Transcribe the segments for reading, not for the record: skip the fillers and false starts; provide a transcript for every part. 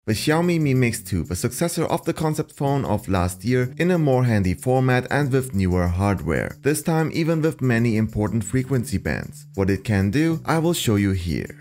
The Xiaomi Mi Mix 2, the successor of the concept phone of last year, in a more handy format and with newer hardware. This time even with many important frequency bands. What it can do, I will show you here.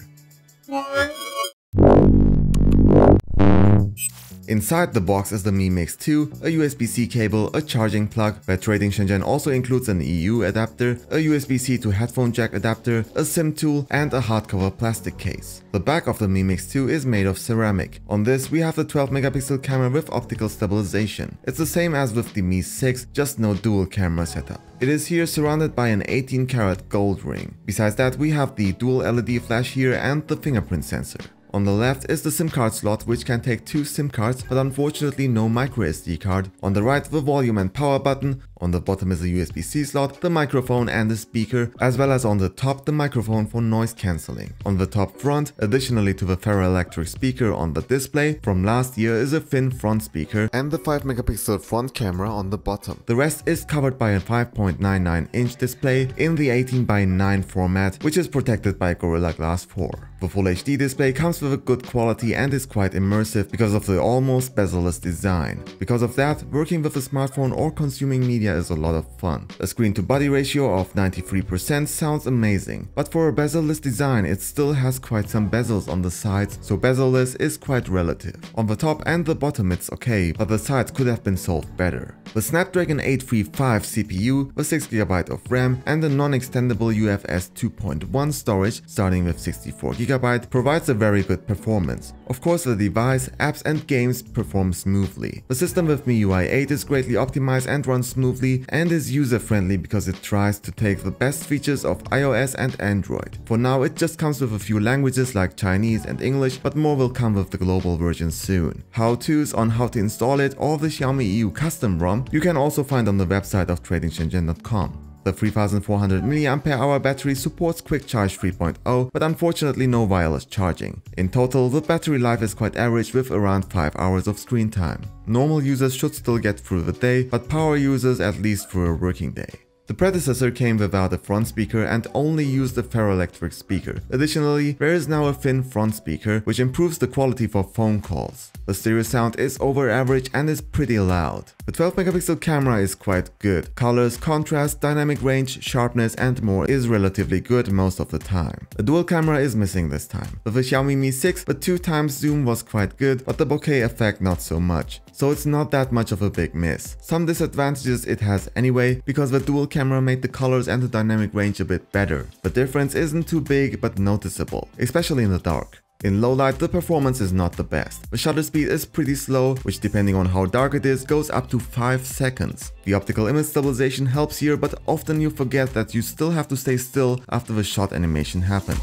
Inside the box is the Mi Mix 2, a USB-C cable, a charging plug, where Trading Shenzhen also includes an EU adapter, a USB-C to headphone jack adapter, a SIM tool, and a hardcover plastic case. The back of the Mi Mix 2 is made of ceramic. On this we have the 12 megapixel camera with optical stabilization. It's the same as with the Mi 6, just no dual camera setup. It is here surrounded by an 18 karat gold ring. Besides that, we have the dual LED flash here and the fingerprint sensor. On the left is the SIM card slot, which can take 2 SIM cards, but unfortunately no microSD card. On the right, the volume and power button. On the bottom is a USB-C slot, the microphone and the speaker, as well as on the top the microphone for noise cancelling. On the top front, additionally to the ferroelectric speaker on the display from last year, is a thin front speaker and the 5 megapixel front camera on the bottom. The rest is covered by a 5.99-inch display in the 18:9 format, which is protected by Gorilla Glass 4. The Full HD display comes with a good quality and is quite immersive because of the almost bezel-less design. Because of that, working with a smartphone or consuming media is a lot of fun. A screen-to-body ratio of 93% sounds amazing, but for a bezel-less design it still has quite some bezels on the sides, so bezel-less is quite relative. On the top and the bottom it's okay, but the sides could have been solved better. The Snapdragon 835 CPU with 6GB of RAM and a non-extendable UFS 2.1 storage starting with 64GB provides a very good performance. Of course, the device, apps and games perform smoothly. The system with MIUI 8 is greatly optimized and runs smoothly and is user-friendly because it tries to take the best features of iOS and Android. For now it just comes with a few languages like Chinese and English, but more will come with the global version soon. How-tos on how to install it or the Xiaomi EU custom ROM you can also find on the website of tradingshenzhen.com. The 3400 mAh battery supports Quick Charge 3.0, but unfortunately no wireless charging. In total, the battery life is quite average with around 5 hours of screen time. Normal users should still get through the day, but power users at least through a working day. The predecessor came without a front speaker and only used a ferroelectric speaker. Additionally, there is now a thin front speaker, which improves the quality for phone calls. The stereo sound is over average and is pretty loud. The 12 megapixel camera is quite good. Colors, contrast, dynamic range, sharpness and more is relatively good most of the time. A dual camera is missing this time. With the Xiaomi Mi 6, the 2x zoom was quite good, but the bokeh effect not so much. So it's not that much of a big miss. Some disadvantages it has anyway, because the dual camera made the colors and the dynamic range a bit better. The difference isn't too big but noticeable, especially in the dark. In low light the performance is not the best. The shutter speed is pretty slow, which depending on how dark it is goes up to 5 seconds. The optical image stabilization helps here, but often you forget that you still have to stay still after the shot animation happens.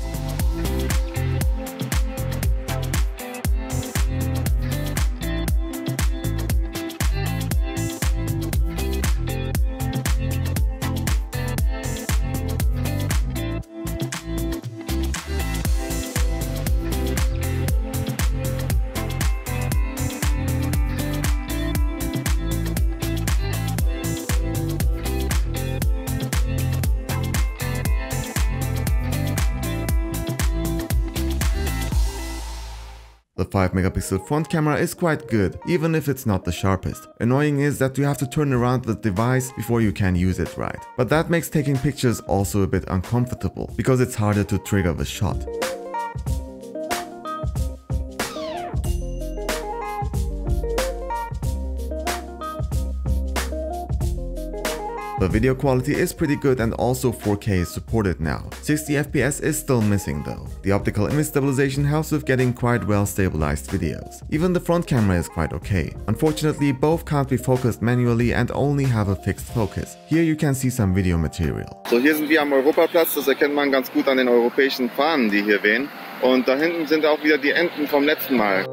The 5 megapixel front camera is quite good, even if it's not the sharpest. Annoying is that you have to turn around the device before you can use it right. But that makes taking pictures also a bit uncomfortable, because it's harder to trigger the shot. The video quality is pretty good and also 4K is supported now. 60 FPS is still missing though. The optical image stabilization helps with getting quite well stabilized videos. Even the front camera is quite okay. Unfortunately, both can't be focused manually and only have a fixed focus. Here you can see some video material. So, hier sind wir am Europaplatz, das erkennt man ganz gut an den europäischen Fahnen, die hier wehen. Und da hinten sind auch wieder die Enten vom letzten Mal.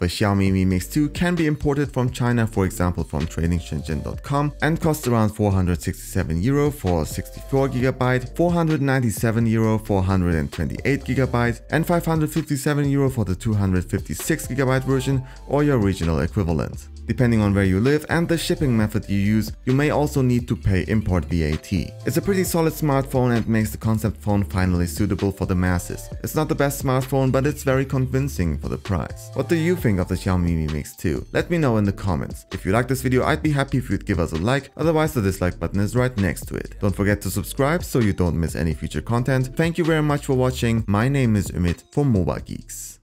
The Xiaomi Mi Mix 2 can be imported from China, for example from tradingshenzhen.com, and costs around 467 euro for 64GB, 497 euro for 128GB, and 557 euro for the 256GB version or your regional equivalent. Depending on where you live and the shipping method you use, you may also need to pay import VAT. It's a pretty solid smartphone and makes the concept phone finally suitable for the masses. It's not the best smartphone, but it's very convincing for the price. What do you think of the Xiaomi Mi Mix 2? Let me know in the comments. If you like this video, I'd be happy if you'd give us a like, otherwise the dislike button is right next to it. Don't forget to subscribe so you don't miss any future content. Thank you very much for watching. My name is Ümit for Mobile Geeks.